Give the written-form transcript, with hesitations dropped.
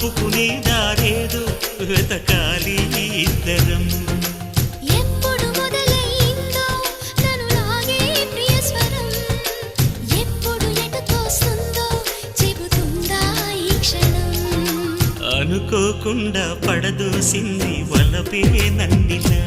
ఆపుకునే దారేదో వెతకాలి ఇద్దరం. ఎప్పుడు మొదలైందో నన్ను లాగే ప్రియ స్వరం, ఎప్పుడు ఎటు తోస్తుందో చెబుతుందా ఈ క్షణం. అనుకోకుండా పడదోసింది వలపే నన్నిలా.